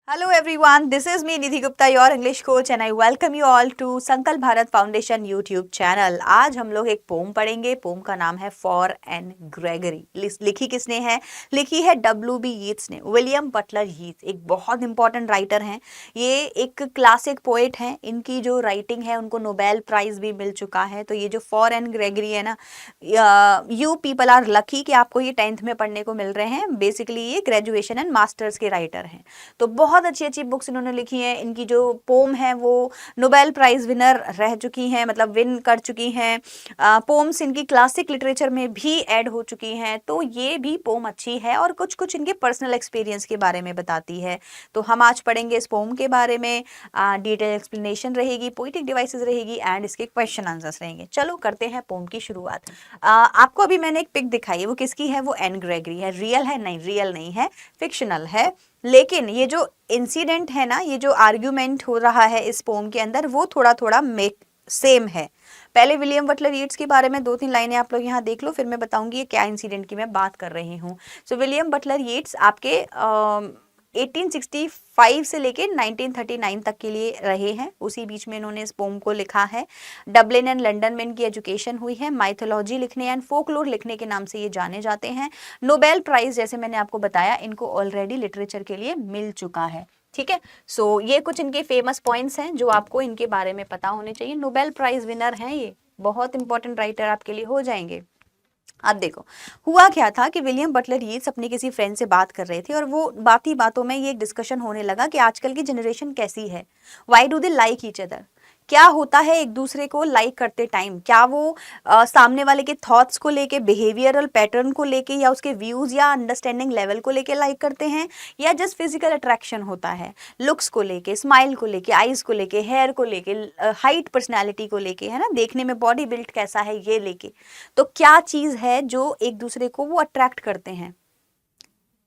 Hello everyone, this is me Nidhi Gupta, your English coach and I welcome you all to संकल्प Bharat foundation YouTube channel. आज हम लोग एक pome पढ़ेंगे। Pome का नाम है फॉर एन ग्रेगरी। लिखी किसने है? लिखी है W.B. यीट्स ने। विलियम बटलर यीट्स एक बहुत इंपॉर्टेंट राइटर हैं। ये एक क्लासिक पोएट हैं। इनकी जो राइटिंग है उनको नोबेल प्राइज भी मिल चुका है। तो ये जो फॉर एन ग्रेगरी है ना, यू पीपल आर लकी कि आपको ये 10th में पढ़ने को मिल रहे हैं। बेसिकली ये ग्रेजुएशन एंड मास्टर्स के राइटर हैं। तो बहुत अच्छी अच्छी बुक्स इन्होंने लिखी हैं। इनकी जो पोम है वो नोबेल प्राइज विनर रह चुकी हैं, मतलब विन कर चुकी हैं। पोम्स इनकी क्लासिक लिटरेचर में भी ऐड हो चुकी हैं। तो ये भी पोम अच्छी है और कुछ कुछ इनके पर्सनल एक्सपीरियंस के बारे में बताती है। तो हम आज पढ़ेंगे इस पोम के बारे में। डिटेल एक्सप्लेनेशन रहेगी, पोइटिक डिवाइसेस रहेगी एंड इसके क्वेश्चन आंसर्स रहेंगे। चलो करते हैं पोम की शुरुआत। आपको अभी मैंने एक पिक दिखाई है, वो किसकी है? वो एन ग्रेगरी है। रियल है? नहीं, रियल नहीं है, फिक्शनल है। लेकिन ये जो इंसिडेंट है ना, ये जो आर्ग्यूमेंट हो रहा है इस पोम के अंदर, वो थोड़ा थोड़ा सेम है। पहले विलियम बटलर यीट्स के बारे में 2-3 लाइनें आप लोग यहाँ देख लो, फिर मैं बताऊंगी ये क्या इंसिडेंट की मैं बात कर रही हूँ। सो विलियम बटलर यीट्स आपके 1865 से लेके 1939 तक के लिए रहे हैं। उसी बीच में इन्होंने इस पोम को लिखा है। डबलिन एंड लंदन में इनकी एजुकेशन हुई है। माइथोलॉजी लिखने एंड फोकलोर लिखने के नाम से ये जाने जाते हैं। नोबेल प्राइज जैसे मैंने आपको बताया इनको ऑलरेडी लिटरेचर के लिए मिल चुका है। ठीक है, सो ये कुछ इनके फेमस पॉइंट्स हैं जो आपको इनके बारे में पता होने चाहिए। नोबेल प्राइज विनर हैं, ये बहुत इंपॉर्टेंट राइटर आपके लिए हो जाएंगे। अब देखो हुआ क्या था कि विलियम बटलर यीट्स अपनी किसी फ्रेंड से बात कर रहे थे और वो बातों में ये एक डिस्कशन होने लगा कि आजकल की जनरेशन कैसी है। Why do they like each other? क्या होता है एक दूसरे को लाइक करते टाइम? क्या वो सामने वाले के थॉट्स को लेके, बिहेवियरल पैटर्न को लेके, या उसके व्यूज या अंडरस्टैंडिंग लेवल को लेके लाइक करते हैं, या जस्ट फिजिकल अट्रैक्शन होता है? लुक्स को लेके, स्माइल को लेके, आईज को लेके, हेयर को लेके, हाइट, पर्सनैलिटी को लेके, है ना, देखने में बॉडी बिल्ड कैसा है ये लेके। तो क्या चीज है जो एक दूसरे को वो अट्रैक्ट करते हैं?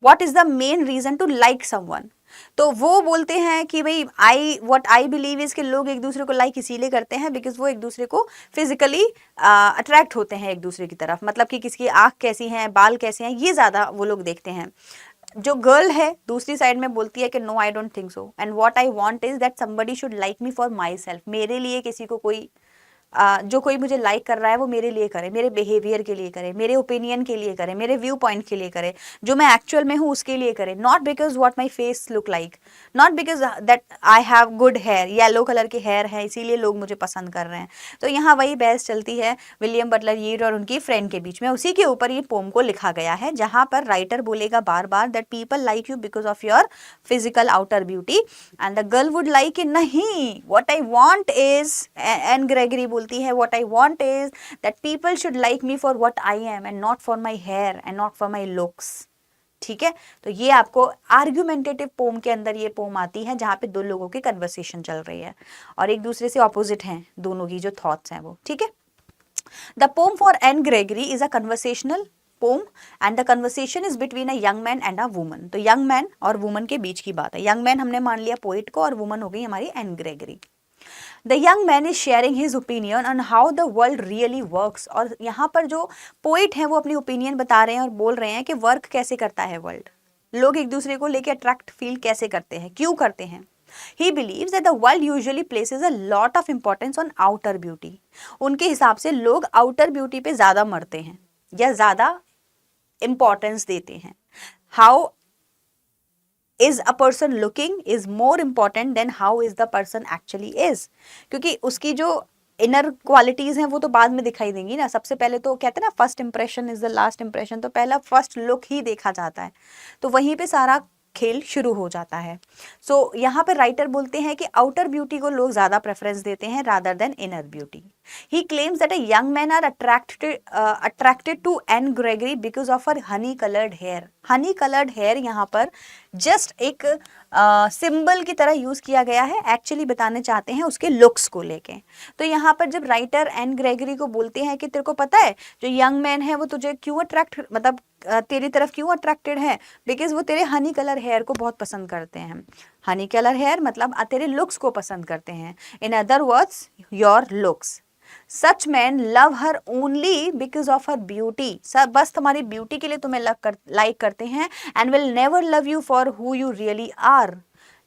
What is the main reason to like someone? तो वो बोलते हैं कि भाई व्हाट आई बिलीव इज कि लोग एक दूसरे को लाइक इसीलिए करते हैं बिकॉज वो एक दूसरे को फिजिकली अट्रैक्ट होते हैं एक दूसरे की तरफ। मतलब कि किसकी आंख कैसी है, बाल कैसे हैं, ये ज्यादा वो लोग देखते हैं। जो गर्ल है दूसरी साइड में बोलती है कि no I don't think so and what I want is that somebody should like me for myself. मेरे लिए किसी को कोई जो कोई मुझे लाइक कर रहा है वो मेरे लिए करे, मेरे बिहेवियर के लिए करे, मेरे ओपिनियन के लिए करे, मेरे व्यू पॉइंट के लिए करे, जो मैं एक्चुअल में हूँ उसके लिए करे। Not because what my face look like, not because that I have good hair, yellow colour के हेयर है इसीलिए लोग मुझे पसंद कर रहे हैं। तो यहाँ वही बहस चलती है विलियम बटलर यीट्स और उनकी फ्रेंड के बीच में। उसी के ऊपर ये पोम को लिखा गया है, जहाँ पर राइटर बोलेगा बार बार that people like you because of your physical outer beauty and the girl would like कि नहीं, what I want is, Anne Gregory बोलती है, what I want is that people should like me for what I am and not for my hair and not for my looks। ठीक है, तो ये आपको argumentative pome के अंदर ये पोम आती है जहां पे दो लोगों की कन्वर्सेशन चल रही है और एक दूसरे से ऑपोजिट हैं दोनों की जो थॉट्स हैं वो। ठीक है, the poem for Anne Gregory is a conversational poem and the conversation is between a young man and a woman. तो यंग मैन और वुमन के बीच की बात है। यंग मैन हमने मान लिया पोइट को और वुमन हो गई हमारी Anne Gregory. The young man is sharing his opinion on how the world really works। और यहाँ पर जो पोइट है वो अपनी ओपिनियन बता रहे हैं और बोल रहे हैं कि वर्क कैसे करता है वर्ल्ड, लोग एक दूसरे को लेके अट्रैक्ट फील कैसे करते हैं, क्यों करते हैं। He believes that the world usually places a lot of importance on outer beauty। उनके हिसाब से लोग आउटर ब्यूटी पे ज्यादा मरते हैं या ज्यादा इंपॉर्टेंस देते हैं। How is a person looking is more important than how is the person actually is। क्योंकि उसकी जो इनर क्वालिटीज हैं वो तो बाद में दिखाई देंगी ना। सबसे पहले तो कहते हैं ना first impression is the last impression, तो पहला फर्स्ट लुक ही देखा जाता है, तो वहीं पे सारा खेल शुरू हो जाता है। सो यहाँ पर राइटर बोलते हैं कि आउटर ब्यूटी को लोग ज्यादा प्रेफरेंस देते हैं rather than inner beauty. He claims that a young men are attracted to Anne Gregory because of her honey colored hair। honey colored hair यहाँ पर जस्ट एक सिंबल की तरह यूज किया गया है, एक्चुअली बताने चाहते हैं उसके लुक्स को लेके। तो यहाँ पर जब राइटर एन ग्रेगरी को बोलते हैं कि तेरे को पता है जो यंग मैन है वो तुझे क्यों अट्रैक्ट, मतलब तेरी तरफ क्यों अट्रैक्टेड है, बिकॉज वो तेरे हनी कलर हेयर को बहुत पसंद करते हैं। हनी कलर हेयर मतलब तेरे लुक्स को पसंद करते हैं, in other words your looks. Such man love her only because of her beauty. सब बस तुम्हारी ब्यूटी के लिए तुम्हें लाइक करते हैं and will never love you for who you really are.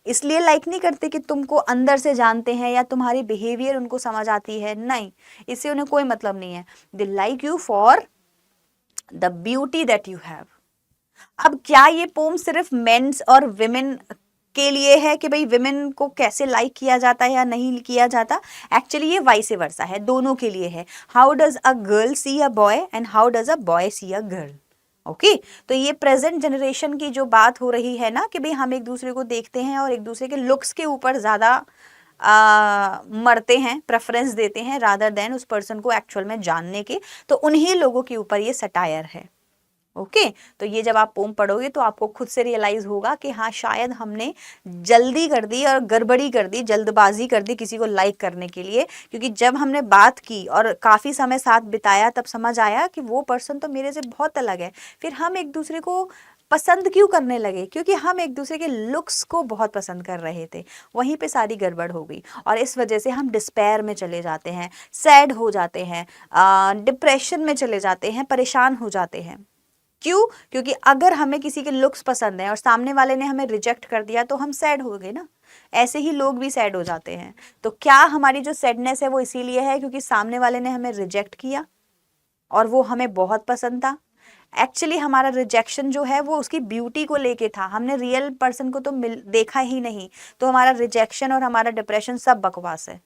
इसलिए लाइक नहीं करते कि तुमको अंदर से जानते हैं या तुम्हारी बिहेवियर उनको समझ आती है, नहीं, इससे उन्हें कोई मतलब नहीं है। They like you for the beauty that you have. अब क्या ये पोम सिर्फ मेंस और विमेन के लिए है कि भाई विमेन को कैसे लाइक किया जाता है या नहीं किया जाता? एक्चुअली ये वाइस वर्सा है, दोनों के लिए है। How does a girl see a boy and how does a boy see a girl. Okay, तो ये प्रेजेंट जनरेशन की जो बात हो रही है ना कि भाई हम एक दूसरे को देखते हैं और एक दूसरे के लुक्स के ऊपर ज़्यादा मरते हैं, प्रेफरेंस देते हैं रादर देन उस पर्सन को एक्चुअल में जानने के, तो उन्हीं लोगों के ऊपर ये सटायर है। ओके, तो ये जब आप पोम पढ़ोगे तो आपको खुद से रियलाइज होगा कि हाँ शायद हमने जल्दी कर दी और गड़बड़ी कर दी, जल्दबाजी कर दी किसी को लाइक करने के लिए, क्योंकि जब हमने बात की और काफ़ी समय साथ बिताया तब समझ आया कि वो पर्सन तो मेरे से बहुत अलग है। फिर हम एक दूसरे को पसंद क्यों करने लगे? क्योंकि हम एक दूसरे के लुक्स को बहुत पसंद कर रहे थे। वहीं पे सारी गड़बड़ हो गई और इस वजह से हम डिस्पेयर में चले जाते हैं, सैड हो जाते हैं, डिप्रेशन में चले जाते हैं, परेशान हो जाते हैं। क्यों? क्योंकि अगर हमें किसी के लुक्स पसंद है और सामने वाले ने हमें रिजेक्ट कर दिया तो हम सैड हो गए ना। ऐसे ही लोग भी सैड हो जाते हैं। तो क्या हमारी जो सैडनेस है वो इसीलिए है क्योंकि सामने वाले ने हमें रिजेक्ट किया और वो हमें बहुत पसंद था? एक्चुअली हमारा रिजेक्शन जो है वो उसकी ब्यूटी को लेके था, हमने रियल पर्सन को तो देखा ही नहीं, तो हमारा रिजेक्शन और हमारा डिप्रेशन सब बकवास है।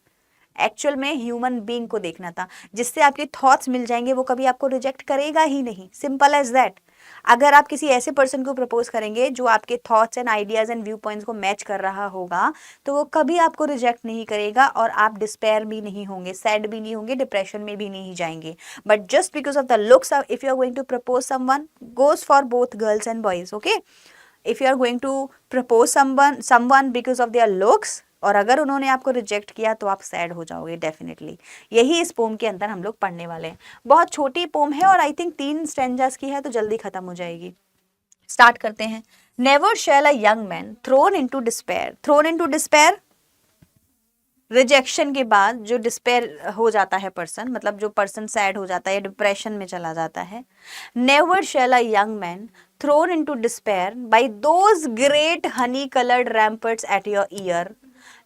एक्चुअल में ह्यूमन बीइंग को देखना था, जिससे आपके थॉट्स मिल जाएंगे, वो कभी आपको रिजेक्ट करेगा ही नहीं। Simple as that. अगर आप किसी ऐसे पर्सन को प्रपोज करेंगे जो आपके thoughts and ideas and view points को मैच कर रहा होगा, तो वो कभी आपको रिजेक्ट नहीं करेगा और आप डिस्पेयर भी नहीं होंगे, सैड भी नहीं होंगे, डिप्रेशन में भी नहीं जाएंगे। But just because of the looks, if you are going to propose someone, goes for both girls and boys, okay. If you are going to propose someone because of their looks, और अगर उन्होंने आपको reject किया तो आप sad हो जाओगे definitely. यही इस पोम के अंदर हम लोग पढ़ने वाले हैं। बहुत छोटी पोम है और आई थिंक 3 स्टैंजास की है तो जल्दी खत्म हो जाएगी। स्टार्ट करते हैं। Never shall a young man thrown into despair. Thrown into despair, rejection के बाद जो डिस्पेयर हो जाता है पर्सन, मतलब जो पर्सन सैड हो जाता है, डिप्रेशन में चला जाता है। Never shall a young man thrown into despair by those great honey coloured ramparts at your ear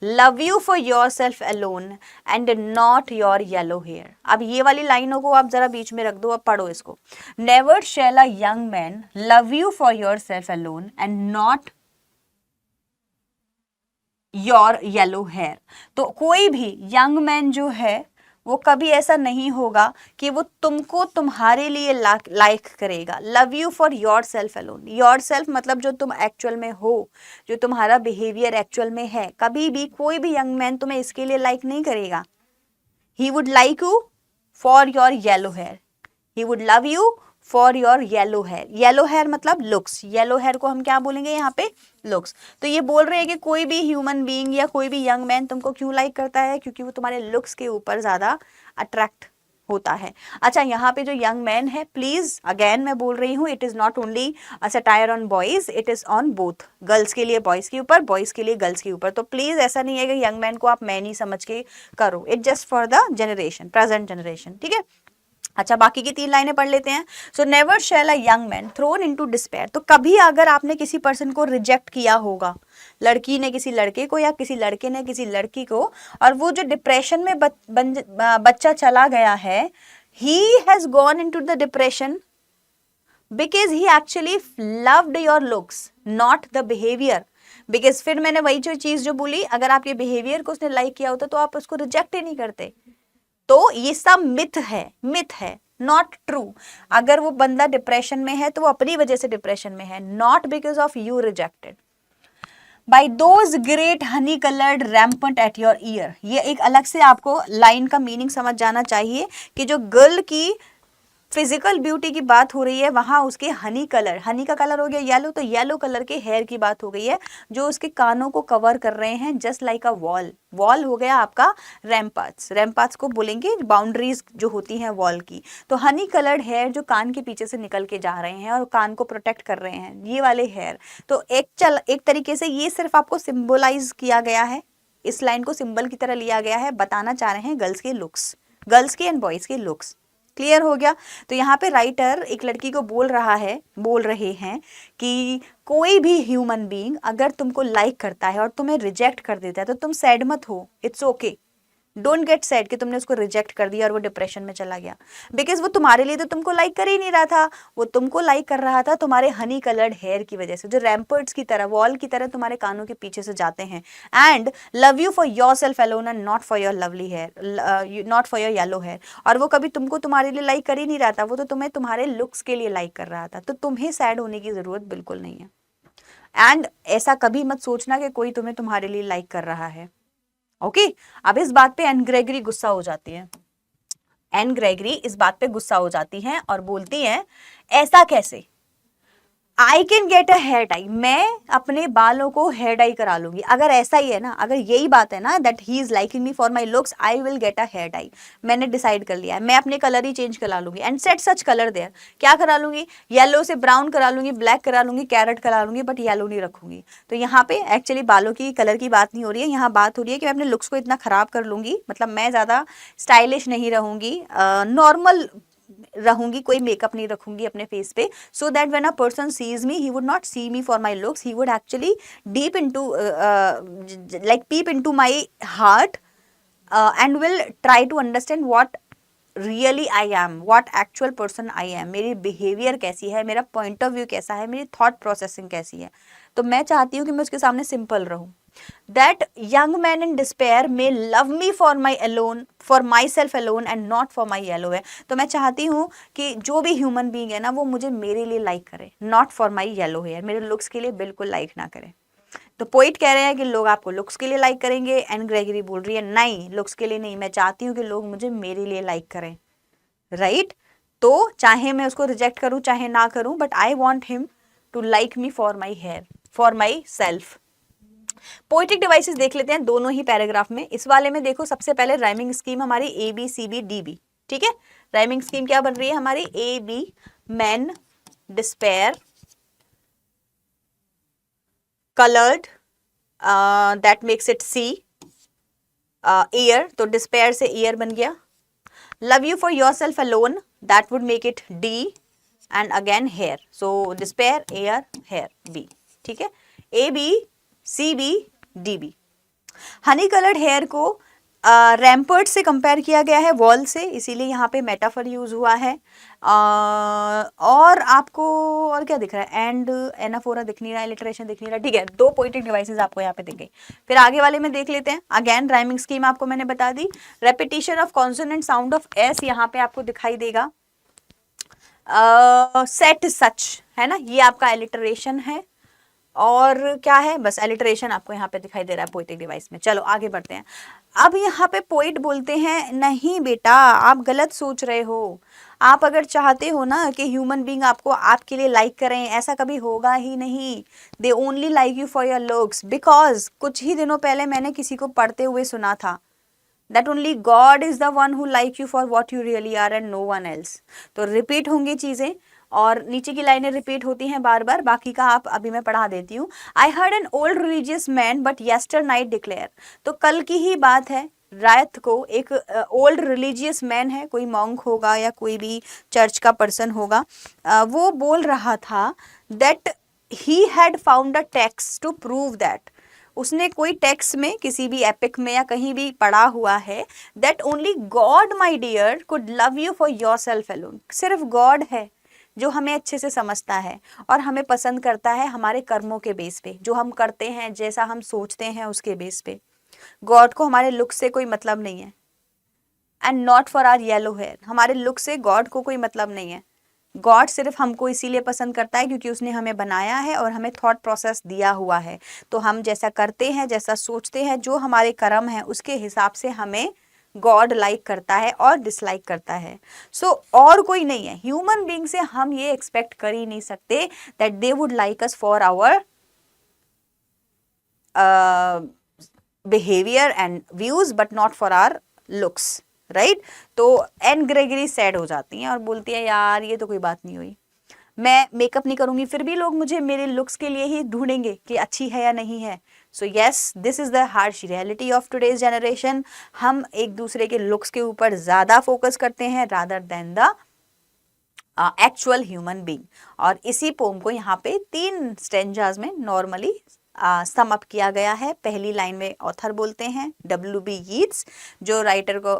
love you for yourself alone and not your yellow hair. अब ये वाली लाइनों को आप जरा बीच में रख दो, अब पढ़ो इसको। Never shall a young man love you for yourself alone and not your yellow hair. तो कोई भी यंग मैन जो है वो कभी ऐसा नहीं होगा कि वो तुमको तुम्हारे लिए लाइक करेगा। Love you for yourself alone. Your self मतलब जो तुम एक्चुअल में हो, जो तुम्हारा बिहेवियर एक्चुअल में है। कभी भी कोई भी यंग मैन तुम्हें इसके लिए लाइक नहीं करेगा। He would like you for your yellow hair, he would love you for your yellow hair. Yellow hair मतलब लुक्स, येलो हेयर को हम क्या बोलेंगे यहाँ पे? लुक्स। तो ये बोल रहे हैं कि कोई भी ह्यूमन बीइंग या कोई भी यंग मैन तुमको क्यों लाइक करता है? क्योंकि वो तुम्हारे लुक्स के ऊपर ज्यादा अट्रैक्ट होता है। अच्छा, यहाँ पे जो यंग मैन है, प्लीज अगेन मैं बोल रही हूँ, it is not only a satire on boys, it is on both. Girls के लिए बॉयज के ऊपर, बॉयज के लिए गर्ल्स के ऊपर। तो प्लीज ऐसा नहीं है कि यंग मैन को आप मैन ही समझ के करो। It just for the generation, present generation, ठीक है। अच्छा, बाकी की 3 लाइनें पढ़ लेते हैं। So never shall a young man thrown into despair. तो कभी अगर आपने किसी पर्सन को रिजेक्ट किया होगा, लड़की ने किसी लड़के को या किसी लड़के ने किसी लड़की को, और वो जो डिप्रेशन में बच्चा चला गया है, he has gone into the depression because he actually loved your looks not the behaviour. Because फिर मैंने वही जो चीज जो बोली, अगर आपके बिहेवियर को उसने लाइक किया होता तो आप उसको रिजेक्ट ही नहीं करते। तो ये सब मिथ है, नॉट ट्रू। अगर वो बंदा डिप्रेशन में है तो वो अपनी वजह से डिप्रेशन में है, not because of you rejected by those great honey coloured रैम्पंट eight your year. ये एक अलग से आपको लाइन का मीनिंग समझ जाना चाहिए कि जो गर्ल की फिजिकल ब्यूटी की बात हो रही है, वहां उसके हनी कलर, हनी का कलर हो गया येलो, तो येलो कलर के हेयर की बात हो गई है जो उसके कानों को कवर कर रहे हैं, just like a wall. Wall हो गया आपका रैम्पार्ट्स। रैम्पार्ट्स को बोलेंगे बाउंड्रीज जो होती हैं वॉल की। तो हनी कलर्ड हेयर जो कान के पीछे से निकल के जा रहे हैं और कान को प्रोटेक्ट कर रहे हैं, ये वाले हेयर। तो एक तरीके से ये सिर्फ आपको सिंबलाइज किया गया है, इस लाइन को सिंबल की तरह लिया गया है, बताना चाह रहे हैं गर्ल्स के लुक्स, गर्ल्स के एंड बॉयज के लुक्स। क्लियर हो गया। तो यहाँ पे राइटर एक लड़की को बोल रहे हैं कि कोई भी ह्यूमन बीइंग अगर तुमको लाइक करता है और तुम्हें रिजेक्ट कर देता है तो तुम सैड मत हो, it's okay, don't get sad कि तुमने उसको रिजेक्ट कर दिया और वो डिप्रेशन में चला गया, बिकॉज वो तुम्हारे लिए तो तुमको लाइक कर ही नहीं रहा था, वो तुमको लाइक कर रहा था तुम्हारे हनी कलर्ड हेयर की वजह से, जो रैम्पर्ट्स की तरह, वॉल की तरह तुम्हारे कानों के पीछे से जाते हैं। And love you for yourself alone and not for your lovely hair, not for your yellow hair. और वो कभी तुमको तुम्हारे लिए लाइक कर ही नहीं रहा था, वो तो तुम्हें तुम्हारे लुक्स के लिए लाइक कर रहा था। तो तुम्हें सैड होने की जरूरत बिल्कुल नहीं है। एंड ऐसा कभी मत सोचना कि कोई तुम्हें तुम्हारे लिए लाइक कर रहा है। ओके अब इस बात पे एन ग्रेगरी गुस्सा हो जाती है। एन ग्रेगरी इस बात पे गुस्सा हो जाती हैं और बोलती हैं ऐसा कैसे, I can get a hair dye, मैं अपने बालों को हेयर डाई करा लूंगी। अगर ऐसा ही है ना, अगर यही बात है ना that he is liking me for my looks, I will get a hair dye. मैंने डिसाइड कर लिया है, मैं अपने कलर ही चेंज करा लूंगी and set such colour there. क्या करा लूंगी, येलो से ब्राउन करा लूंगी, ब्लैक करा लूंगी, कैरेट करा लूंगी, बट येलो नहीं रखूंगी। तो यहाँ पे एक्चुअली बालों की कलर की बात नहीं हो रही है, यहाँ बात हो रही है कि मैं अपने लुक्स को इतना खराब कर लूंगी, मतलब मैं ज्यादा स्टाइलिश नहीं रहूंगी, नॉर्मल रहूंगी, कोई मेकअप नहीं रखूंगी अपने फेस पे, so that when a person sees me he would not see me for my looks, he would actually deep into like peep into my heart and will try to understand what really I am, what actual person I am, मेरी behaviour कैसी है, मेरा point of view कैसा है, मेरी thought processing कैसी है। तो मैं चाहती हूँ कि मैं उसके सामने सिंपल रहूँ। That young man in despair may love me for my alone, for myself alone and not for my yellow hair। तो मैं चाहती हूँ कि जो भी ह्यूमन बीइंग है ना वो मुझे मेरे लिए लाइक करे, not for my yellow hair, मेरे लुक्स के लिए बिल्कुल लाइक ना करे। तो पोइट कह रहे हैं कि लोग आपको लुक्स के लिए लाइक करेंगे, एंड ग्रेगरी बोल रही है नहीं, लुक्स के लिए नहीं, मैं चाहती हूँ कि लोग मुझे मेरे लिए लाइक करें, राइट। तो चाहे मैं उसको रिजेक्ट करूँ चाहे ना करूँ, but I want him to like me for my hair, for myself. Poetic devices देख लेते हैं दोनों ही पैराग्राफ में। इस वाले में देखो सबसे पहले राइमिंग स्कीम हमारी A B C B D B, ठीक है। राइमिंग स्कीम क्या बन रही है हमारी, A B, man, despair, coloured, that makes it C, ear, तो डिस्पेयर से ईयर बन गया। Love you for yourself alone, that would make it D, and again hair, so despair, air, hair, B, ठीक है। A B C B D B. Honey coloured hair को rampart से compare किया गया है wall से, इसीलिए यहाँ पे मेटाफर यूज हुआ है। और आपको और क्या दिख रहा है, एंड एनाफोरा दिख नहीं रहा है, लिटरेशन दिख नहीं रहा, ठीक है। दो पोएटिक डिवाइसेस आपको यहाँ पे दिख गई। फिर आगे वाले में देख लेते हैं। अगेन राइमिंग स्कीम आपको मैंने बता दी। Repetition of consonant sound of S यहाँ पे आपको दिखाई देगा। सेट सच है ना, ये आपका एलिटरेशन है। और क्या है, बस एलिटरेशन आपको यहाँ पे दिखाई दे रहा है पोएटिक डिवाइस में। चलो आगे बढ़ते हैं। अब यहाँ पे पोइट बोलते हैं नहीं बेटा, आप गलत सोच रहे हो। आप अगर चाहते हो ना कि ह्यूमन बीइंग आपको आपके लिए लाइक करें, ऐसा कभी होगा ही नहीं। They only like you for your looks, because कुछ ही दिनों पहले मैंने किसी को पढ़ते हुए सुना था that only God is the one who like you for what you really are and no one else। तो रिपीट होंगी चीजें और नीचे की लाइनें रिपीट होती हैं बार बार, बाकी का आप अभी मैं पढ़ा देती हूँ। I heard an old religious man but yester night declare, तो कल की ही बात है, रात को एक ओल्ड रिलीजियस मैन है, कोई मॉन्क होगा या कोई भी चर्च का पर्सन होगा, वो बोल रहा था that he had found a text to prove that, उसने कोई टेक्स्ट में किसी भी एपिक में या कहीं भी पढ़ा हुआ है that only God my dear could love you for yourself alone. सिर्फ गॉड है जो हमें अच्छे से समझता है और हमें पसंद करता है हमारे कर्मों के बेस पे, जो हम करते हैं, जैसा हम सोचते हैं उसके बेस पे। गॉड को हमारे लुक से कोई मतलब नहीं है, and not for our yellow hair, हमारे लुक से गॉड को कोई मतलब नहीं है। गॉड सिर्फ हमको इसीलिए पसंद करता है क्योंकि उसने हमें बनाया है और हमें थॉट प्रोसेस दिया हुआ है। तो हम जैसा करते हैं, जैसा सोचते हैं, जो हमारे कर्म है उसके हिसाब से हमें गॉड लाइक करता है और डिसलाइक करता है। सो और कोई नहीं है। ह्यूमन बीइंग से हम ये एक्सपेक्ट कर ही नहीं सकते that they would like us for our behaviour and views but not for our looks, right. तो एन ग्रेगरी सैड हो जाती हैं और बोलती है यार ये तो कोई बात नहीं हुई, मैं मेकअप नहीं करूंगी फिर भी लोग मुझे मेरे लुक्स के लिए ही ढूंढेंगे कि अच्छी है या नहीं है। So yes, this is the harsh reality of today's generation. हम एक दूसरे के लुक्स के ऊपर ज्यादा फोकस करते हैं rather than the actual human being. और इसी पोम को यहाँ पे 3 स्टेंजाज में नॉर्मली सम अप किया गया है। पहली लाइन में ऑथर बोलते हैं W.B. यीट्स, जो राइटर को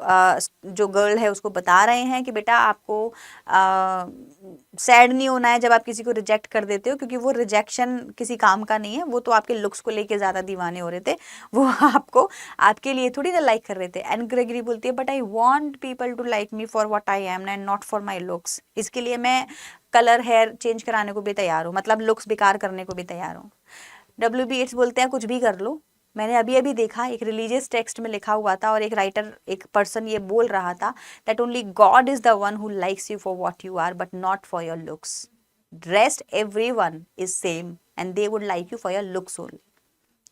जो गर्ल है उसको बता रहे हैं कि बेटा आपको सैड नहीं होना है जब आप किसी को रिजेक्ट कर देते हो, क्योंकि वो रिजेक्शन किसी काम का नहीं है, वो तो आपके लुक्स को लेके ज़्यादा दीवाने हो रहे थे, वो आपको आपके लिए थोड़ी ना लाइक कर रहे थे। एंड ग्रेगरी बोलती है but I want people to like me for what I am and not for my looks. इसके लिए मैं कलर हेयर चेंज कराने को भी तैयार हूँ, मतलब लुक्स बेकार करने को भी तैयार हूँ। W.B. येट्स बोलते हैं कुछ भी कर लो। मैंने अभी अभी देखा एक रिलीजियस टेक्स्ट में लिखा हुआ था और एक राइटर, एक पर्सन ये बोल रहा था that only God is the one who likes you for what you are but not for your looks. Rest everyone is same and they would like you for your looks only.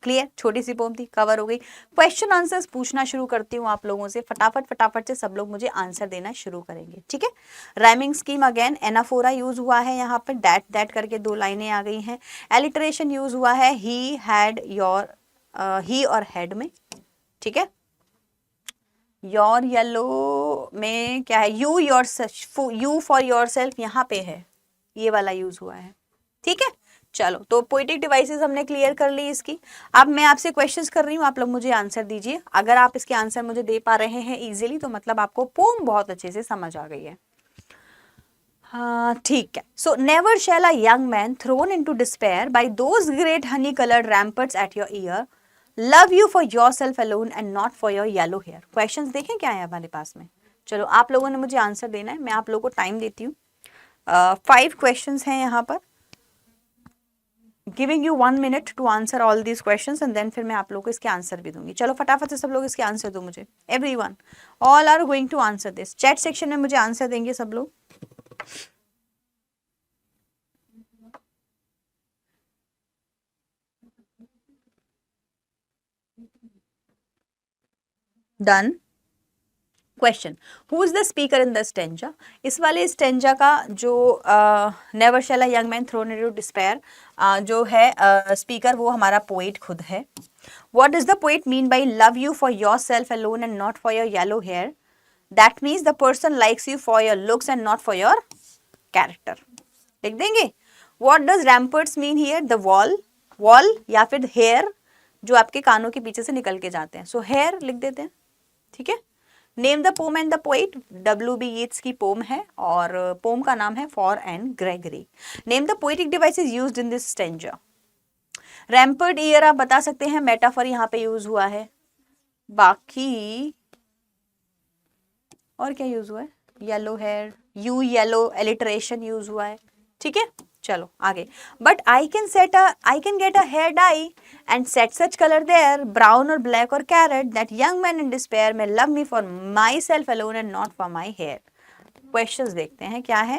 Clear? छोटी सी pome थी, cover हो गई। Question answers पूछना शुरू करती हूँ आप लोगों से, फटाफट से सब लोग मुझे आंसर देना शुरू करेंगे, ठीक है। Rhyming scheme again anaphora use हुआ है यहाँ पे, दैट करके 2 लाइनें आ गई हैं। एलिटरेशन यूज हुआ है ही, हैड, योर, ही और हैड में, ठीक है। योर येलो में क्या है, यू फॉर योर सेल्फ यहाँ पे है, ये वाला यूज हुआ है, ठीक है। चलो, तो पोएटिक डिवाइसेस हमने क्लियर कर ली इसकी। अब मैं आपसे क्वेश्चंस कर रही हूँ, आप लोग मुझे आंसर दीजिए। अगर आप इसके आंसर मुझे दे पा रहे हैं इजीली तो मतलब आपको पोम बहुत अच्छे से समझ आ गई है। हाँ ठीक है। So never shall a young man thrown into despair by those great honey coloured ramparts at your ear love you for yourself alone and not for your yellow hair. Questions देखें क्या है हमारे पास में। चलो, आप लोगों ने मुझे आंसर देना है, मैं आप लोगों को टाइम देती हूँ। 5 क्वेश्चंस हैं यहाँ पर, giving you 1 minute to answer all these questions and then फिर मैं आप लोगों को इसके आंसर भी दूंगी। चलो फटाफट से सब लोग इसके आंसर दो मुझे। Everyone, all are going to answer this. Chat section में मुझे आंसर देंगे सब लोग। Done. Question, who is the speaker in the stanza. इस वाले स्टेंजा का जो never shall a young man thrown into despair जो है स्पीकर, वो हमारा पोएट खुद है। What does the poet mean by love you for yourself alone and not for your yellow hair. That means the person likes you for your looks and not for your character. लिख देंगे। What does ramparts mean here, the wall या फिर hair जो आपके कानों के पीछे से निकल के जाते हैं। सो हेयर लिख देते हैं, ठीक है। Name the poem and the poet, W.B. Yeats की पोम है और पोम का नाम है for Anne Gregory. Name the poetic devices used in this stanza. Rampart ear आप बता सकते हैं, मेटाफर यहाँ पे यूज हुआ है। बाकी और क्या यूज हुआ है, yellow hair, you yellow, alliteration use हुआ है, ठीक है। चलो आगे। But I can get a hair dye and set such colour there, brown और ब्लैक और carrot, that young man in despair में love me for myself alone and not for my hair. Questions देखते हैं क्या है।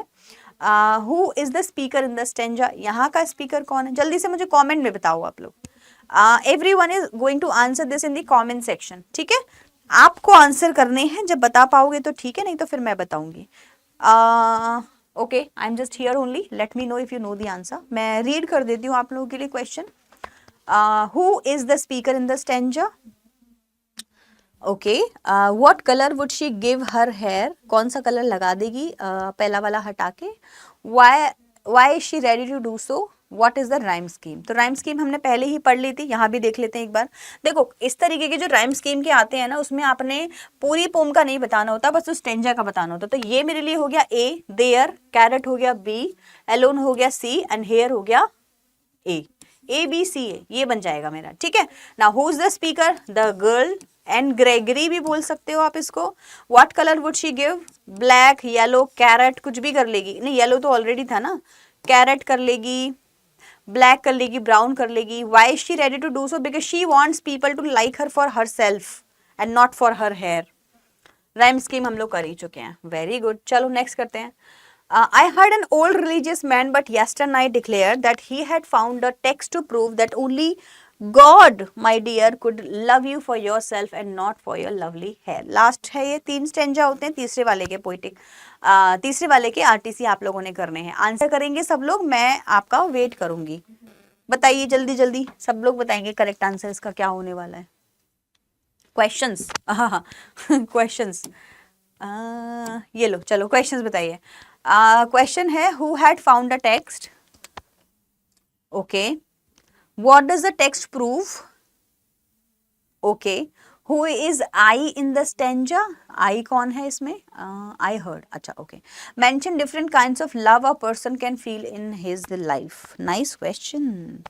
Who is the speaker in the stanza, यहाँ का speaker कौन है, जल्दी से मुझे कॉमेंट में बताओ आप लोग। Everyone is going to answer this in the comment section, ठीक है। आपको आंसर करने हैं, जब बता पाओगे तो ठीक है, नहीं तो फिर मैं बताऊंगी। Okay, I am just here only, let me know if you know the answer. मैं रीड कर देती हूँ आप लोगों के लिए question. Who is the speaker in the stanza. Okay, what colour would she give her hair, कौन सा कलर लगा देगी पहला वाला हटा के। Why is she ready to do so. What is the rhyme scheme. तो राइम स्कीम हमने पहले ही पढ़ ली थी, यहाँ भी देख लेते हैं एक बार। देखो, इस तरीके के जो राइम स्कीम के आते हैं ना, उसमें आपने पूरी पोम का नहीं बताना होता, बस उस स्टेंजा का बताना होता। तो ये मेरे लिए हो गया ए, देयर, कैरेट हो गया बी, एलोन हो गया सी एंड हेयर हो गया ए बी सी ए, ये बन जाएगा मेरा, ठीक है ना। Who is the speaker, the girl and Gregory भी बोल सकते हो आप इसको। What colour would she give, black, yellow, carrot, कुछ भी कर लेगी, नहीं येलो तो ऑलरेडी था ना, कैरेट कर लेगी, ब्लैक कर लेगी, ब्राउन कर लेगी। Why she ready to do so, because she wants people to like her for herself and not for her hair. Rhyme scheme हम लोग कर ही चुके हैं, वेरी गुड। चलो नेक्स्ट करते हैं। I heard an old religious man but yesternight declared that he had found a text to prove that only God, my dear, could love you for yourself and not for your lovely hair. Last है ये, 3 stanza होते हैं तीसरे वाले के poetic, तीसरे वाले के आरटीसी आप लोगों ने करने हैं। आंसर करेंगे सब लोग, मैं आपका वेट करूंगी। बताइए जल्दी जल्दी, सब लोग बताएंगे करेक्ट आंसर इसका क्या होने वाला है। क्वेश्चंस, हाँ क्वेश्चंस, ये लो चलो क्वेश्चंस बताइए। क्वेश्चन है who had found a text, okay, what does the text prove, okay, who is I in the stanza, I कौन है इसमें, आई हर्ड, अच्छा okay, mention different kinds of love a person can feel in his life, nice question.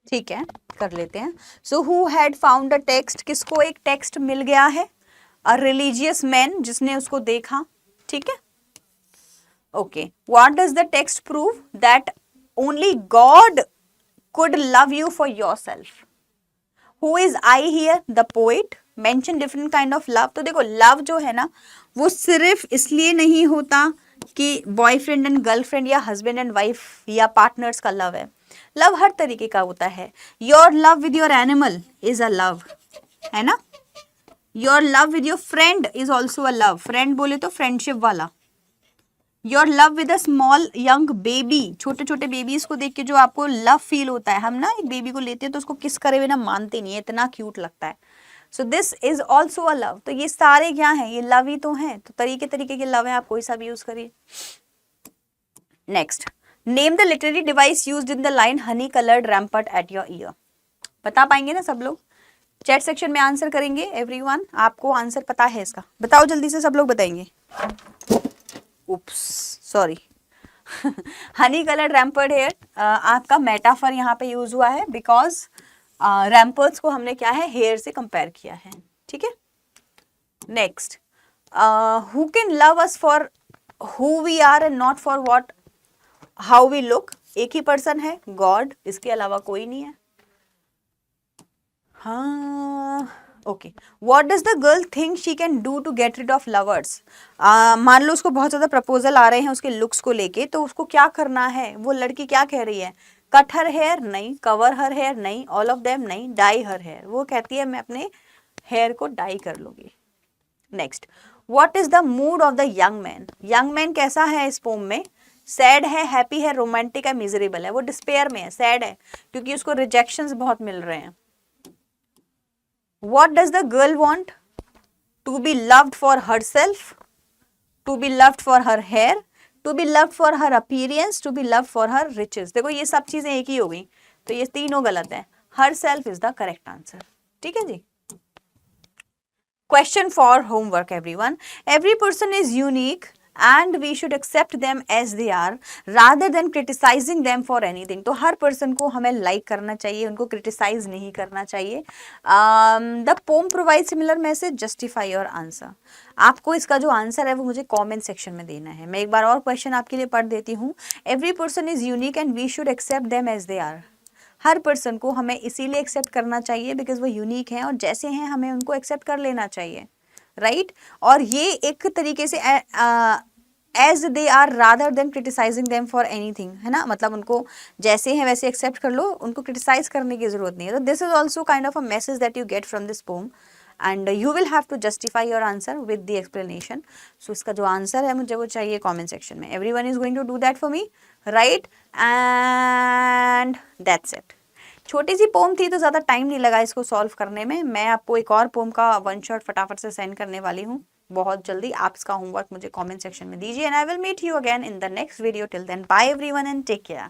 ठीक है, कर लेते हैं। So who had found a text, किसको एक टेक्स्ट मिल गया है, अ रिलीजियस मैन, जिसने उसको देखा, ठीक है, okay, what does the text prove, that only God could love you for yourself. Who is I here? The poet. Mention different kind of love. तो देखो love जो है ना वो सिर्फ इसलिए नहीं होता कि बॉयफ्रेंड एंड गर्लफ्रेंड या हस्बैंड एंड वाइफ या पार्टनर्स का लव है, लव हर तरीके का होता है। Your love with your animal is a love, है ना, your love with your friend is also a love, friend बोले तो फ्रेंडशिप वाला, your love with a small young baby, छोटे छोटे बेबीज को देख के जो आपको लव फील होता है, हम ना एक बेबी को लेते हैं तो उसको किस करे बिना मानते नहीं है, इतना क्यूट लगता है, so this is also a love. तो ये सारे क्या हैं, ये लव ही तो हैं, तो तरीके तरीके के लव है, आप कोई सा भी यूज करिए। Next, name the literary device used in the line honey coloured rampart at your ear, बता पाएंगे ना सब लोग, चैट सेक्शन में आंसर करेंगे एवरीवन, आपको आंसर पता है इसका, बताओ जल्दी से, सब लोग बताएंगे। Oops sorry honey coloured rampart hair, आपका मेटाफर यहाँ पे यूज हुआ है बिकॉज रैम्पर्ट्स को हमने क्या है हेयर से कंपेयर किया है, ठीक है। Next, who can love us for who we are and not for what how we look, एक ही पर्सन है गॉड, इसके अलावा कोई नहीं है। हाँ okay, what does the girl think she can do to get rid of lovers, मान लो उसको बहुत ज़्यादा प्रपोजल आ रहे हैं उसके लुक्स को लेके, तो उसको क्या करना है, वो लड़की क्या कह रही है, कट हर हेयर नहीं, कवर हर हेयर नहीं, ऑल ऑफ देम नहीं, डाई हर हेयर, वो कहती है मैं अपने हेयर को डाई कर लूँगी। Next, what is the mood off the young man, young man कैसा है इस पोम में, सैड है, हैप्पी है, रोमांटिक है, मिजरेबल है, वो डिस्पेयर में है, सैड है क्योंकि उसको रिजेक्शंस बहुत मिल रहे हैं। What does the girl want? To be loved for herself, to be loved for her hair, to be loved for her appearance, to be loved for her riches। देखो ये सब चीजें एक ही हो गई, तो ये तीनों गलत है, herself is the correct answer, ठीक है जी। Question for homework everyone, every person is unique and we should accept them as they are rather than criticizing them for anything। तो हर पर्सन को हमें लाइक करना चाहिए, उनको क्रिटिसाइज नहीं करना चाहिए। The pome provide similar message, justify your answer, आपको इसका जो आंसर है वो मुझे कमेंट सेक्शन में देना है। मैं एक बार और क्वेश्चन आपके लिए पढ़ देती हूँ, every person is unique and we should accept them as they are, हर पर्सन को हमें इसीलिए एक्सेप्ट करना चाहिए बिकॉज वो यूनिक हैं और जैसे हैं हमें उनको एक्सेप्ट कर लेना चाहिए, राइट और ये एक तरीके से as they are rather than criticising them for anything, है ना, मतलब उनको जैसे हैं वैसे एक्सेप्ट कर लो, उनको क्रिटिसाइज करने की जरूरत नहीं है। तो this is also kind of a message that you get from this poem and you will have to justify your answer with the explanation. So इसका जो आंसर है मुझे वो चाहिए कॉमेंट सेक्शन में, everyone is going to do that for me, right and that's it. छोटी सी pome थी तो ज़्यादा टाइम नहीं लगा इसको सॉल्व करने में। मैं आपको एक और पोम का वन शॉट फटाफट से सेंड करने वाली हूँ बहुत जल्दी। आप इसका होमवर्क मुझे कमेंट सेक्शन में दीजिए and I will meet you again in the next video. Till then bye everyone and take care.